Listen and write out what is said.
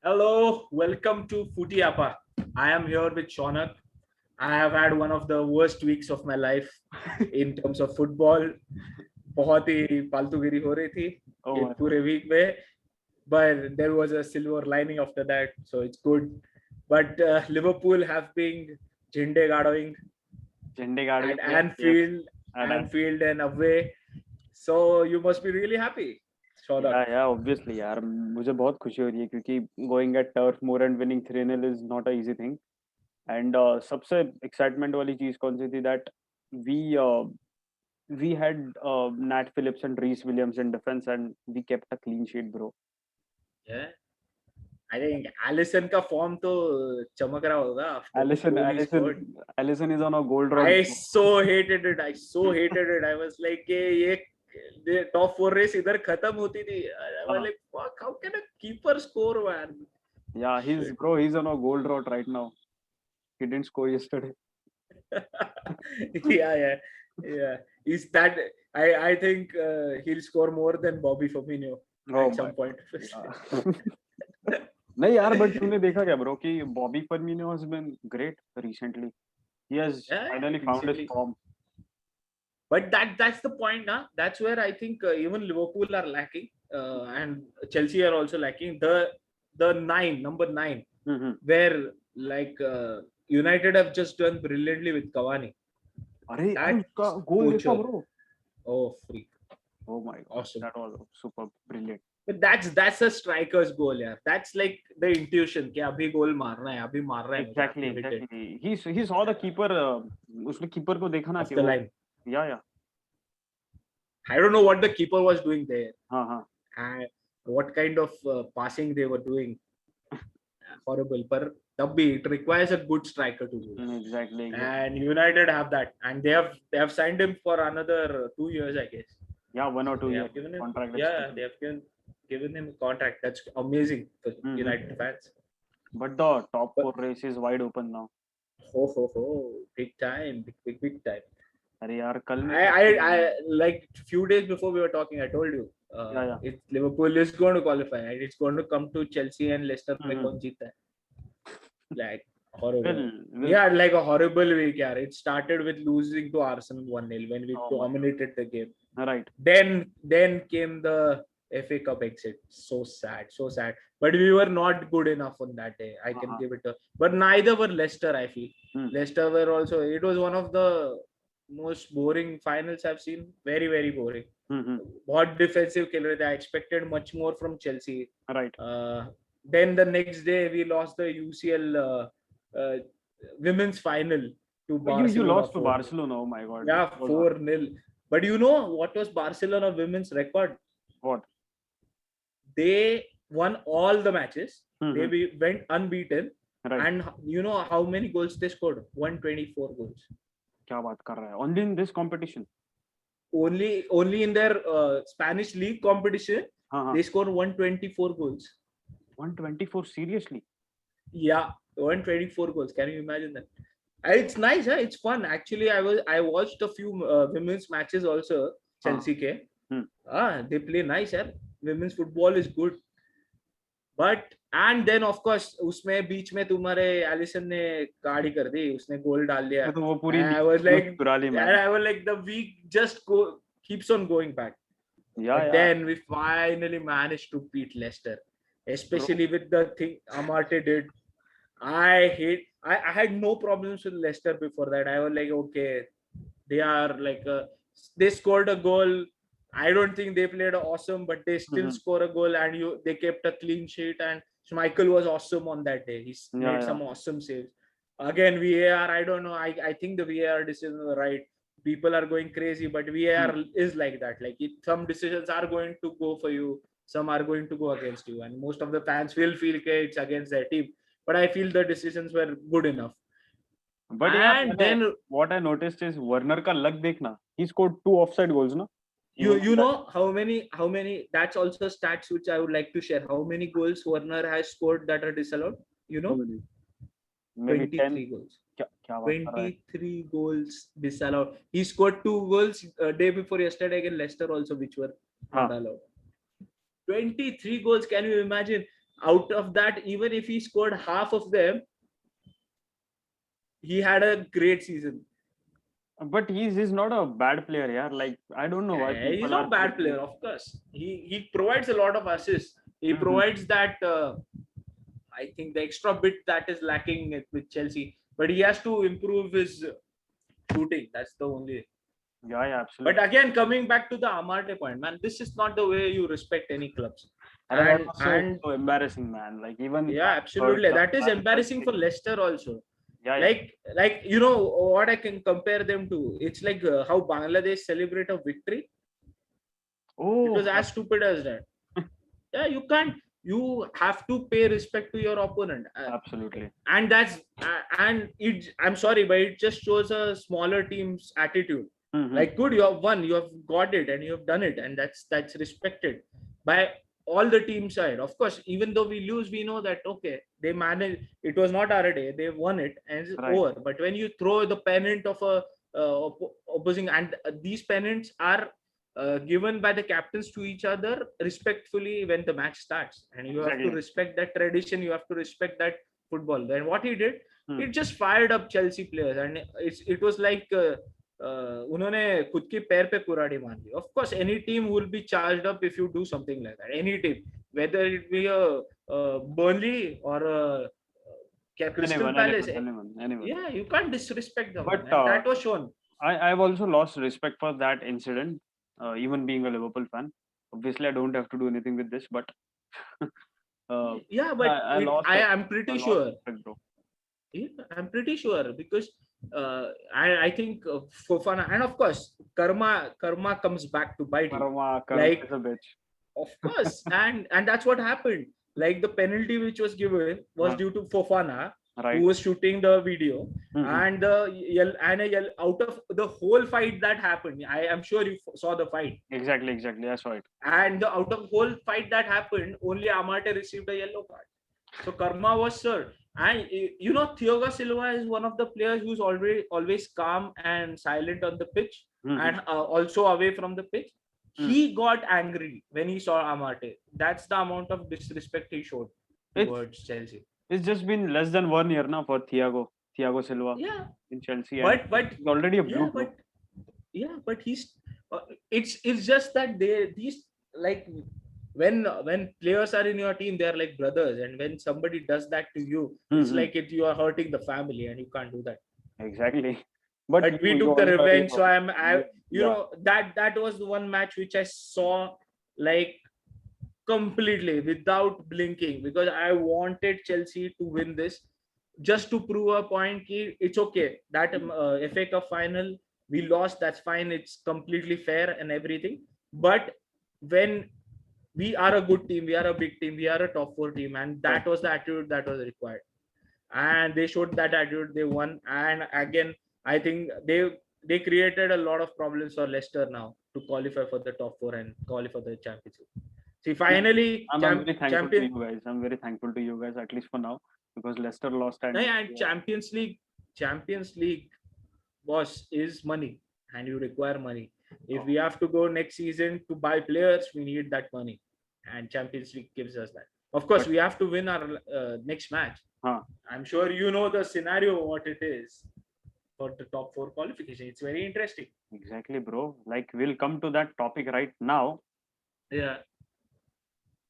Hello, welcome to Footy Appa. I am here with Shaunak. I have had one of the worst weeks of my life in terms of football. बहुत ही फालतूगिरी हो रही थी Oh इस my पूरे week में, but there was a silver lining after that, so it's good. But Liverpool have been झंडे गाड़ोing झंडे गाड़ at के yes Anfield and away. So you must be really happy, Shaunak. Yeah obviously यार मुझे बहुत खुशी हो रही है क्योंकि going at Turf Moor and winning 3-0 is not a easy thing and सबसे एक्साइटमेंट वाली चीज कौन सी थी that we we had Nat Phillips and Rhys Williams in defence and we kept a clean sheet bro Yeah. I think Allison का form तो चमक रहा होगा after the Alisson goal he Alisson scored. Alisson is on a gold rock I so hated it. I so hated it. I was like, ये top four race इधर खत्म होती थी. I was like, fuck, how can a keeper score, man? या Shit. he's on a gold rock right now. He didn't score yesterday. Yeah. Is that I think he'll score more than Bobby Firmino Oh at some my point. God. नहीं यार but तूने देखा क्या bro कि Bobby Firmino has been great recently ही has Yeah, finally found his recently. Form But that's the point, huh? That's where I think even Liverpool are lacking, and Chelsea are also lacking. The number nine, where like United have just done brilliantly with Cavani. अरे अरे That उसका गोल देखा poacher, bro oh freak, oh my God awesome. That was super brilliant But that's a striker's goal, yeah. That's like the intuition कि अभी गोल मारना है, अभी मार रहा है मुझे, एग्जैक्टली अभी hit it exactly he saw the keeper उसने कीपर को देखा ना off कि the वो line. या I don't know what the keeper was doing there, हाँ हाँ and what kind of passing they were doing. Horrible, but तब भी it requires a good striker to do that. Exactly And United have that, and they have signed him for another 2 years, I guess. या 1 or So 2 they year have given him, contract yeah, they extension have given him a contract. That's amazing for United fans. but the top But 4 race is wide open now ho, big time, big time. अरे यार कल में I like few days before we were talking, I told you, या it's Liverpool is going to qualify, and it's going to come to Chelsea and Leicester में हम्म कौन जीता है. Like horrible. will Yeah, like a horrible week. Yeah, it started with losing to Arsenal 1-0 when we oh my dominated the game. right Then came the FA Cup exit. So sad, so sad. But we were not good enough on that day. I can give it a. But neither were Leicester. I feel Leicester were also. It was one of the most boring finals I've seen. Very very boring. बहुत defensive खेल रहे थे. I expected much more from Chelsea. right Then the next day we lost the UCL women's final to you Barcelona. lost to Barcelona oh my god Yeah, That was 4-0. But you know what was Barcelona women's record? what They won all the matches. Mhm. They went unbeaten. right And you know how many goals they scored? 124 goals. क्या बात कर रहा है only in this competition Only in their Spanish league competition, हाँ हाँ they scored 124 goals. 124 seriously Yeah, 124 goals. Can you imagine that? It's nice, huh? It's fun. Actually, I watched a few women's matches also. Chelsea के. They play nice, yeah. Women's football is good. But and then of course उसमें बीच में तुम्हारे Allison ने गाड़ी कर दी, उसने गोल डाल दिया. तो वो पूरी I was like, चुरा ली and I was like, the week just keeps on going back. But then we finally managed to beat Leicester, especially with the thing Amarte did. I had no problems with Leicester before that. I was like, okay, they are like they scored a goal. I don't think they played awesome, but they still score a goal, and they kept a clean sheet. And Schmeichel was awesome on that day. He made some awesome saves. Again, VAR, I don't know. I think the VAR decision was right. People are going crazy, but VAR is like that. Like some decisions are going to go for you, some are going to go against you, and most of the fans will feel okay, it's against their team. But I feel the decisions were good enough. but And then what I noticed is Werner का luck देखना he scored 2 offside goals ना you know how many that's also stats which I would like to share. How many goals Werner has scored that are disallowed? You know, maybe 23 goals. क्या बात कर रहा है 23 goals disallowed. He scored 2 goals day before yesterday against Leicester also, which were not allowed. 23 goals. Can you imagine? out of that, even if he scored half of them, he had a great season. But he's not a bad player, yeah. Like I don't know why He's people not are a bad putting. player, of course. He provides a lot of assists. He Mhm. provides that I think the extra bit that is lacking with Chelsea, but he has to improve his shooting. That's the only. Yeah, But absolutely. again, coming back to the Amarte point, man, this is not the way you respect any clubs. And that And was and so embarrassing, man. Like even yeah, that third absolutely. club, That is embarrassing for Leicester also. yeah. Like what I can compare them to. It's like how Bangladesh celebrate a victory. It Oh, was as stupid as that. Yeah, you can't. You have to pay respect to your opponent, absolutely. and and it. I'm sorry, but it just shows a smaller team's attitude. Mm-hmm. Like, good, you have won, you have got it, and you have done it, and that's respected by all the team side. Of course, even though we lose, we know that okay, they managed. It was not our day. They won it, and it's Right. over. But when you throw the pennant of a opposing, and these pennants are given by the captains to each other respectfully when the match starts, and you have to Exactly. respect that tradition, you have to respect that football. Then what he did, Hmm. it just fired up Chelsea players, and it was like उन्होंने खुद के पैर पे कुराड़ी मार दी. Of course, any team will be charged up if you do something like that. Any team, whether it be a Burnley or a Crystal Anyone, Palace, anyone, anyone, anyone. yeah, you can't disrespect them, But and that was shown. I've also lost respect for that incident, even being a Liverpool fan. Obviously, I don't have to do anything with this, but uh, Yeah, but I lost it. I'm I pretty lost sure. respect, bro. Yeah, I'm pretty sure because I think Fofana, and of course karma comes back to bite you. Karma Like, is a bitch. of course, and that's what happened. Like the penalty which was given was Uh, due to Fofana, who right. was shooting the video, Mm-hmm. and a yell out of the whole fight that happened. I am sure you saw the fight, Exactly. I saw it. and the out of whole fight that happened, only Amate received a yellow card. So karma was served. And Thiago Silva is one of the players who's always calm and silent on the pitch, Mm-hmm. and also away from the pitch. Mm. He got angry when he saw Amate. That's the amount of disrespect he showed It's towards Chelsea. it's just been less than 1 year now for Thiago Silva Yeah, in Chelsea, and but he's already a yeah, blue, bro. but he's it's just that these, like, when players are in your team, they're like brothers, and when somebody does that to you, it's Mm-hmm. like you are hurting the family, and you can't do that. Exactly. But But we you took the also revenge, so yeah. that was the one match which I saw, like, completely without blinking, because I wanted Chelsea to win this, just to prove a point ki it's okay that FA Cup final we lost, that's fine, it's completely fair and everything. But when we are a good team, we are a big team, we are a top four team, and Right. that was the attitude that was required, and they showed that attitude, they won. And again, I think they created a lot of problems for Leicester now to qualify for the top four and qualify for the championship. See, And finally, I'm very thankful to champion. you guys. I'm very thankful to you guys, at least for now, because Leicester lost and And yeah, Champions League, boss, is money, and you require money. If oh, we have to go next season to buy players, we need that money, and Champions League gives us that. Of course, but we have to win our next match. huh, I'm sure you know the scenario what it is for the top four qualification. It's very interesting. exactly, bro. Like we'll come to that topic right now. Yeah.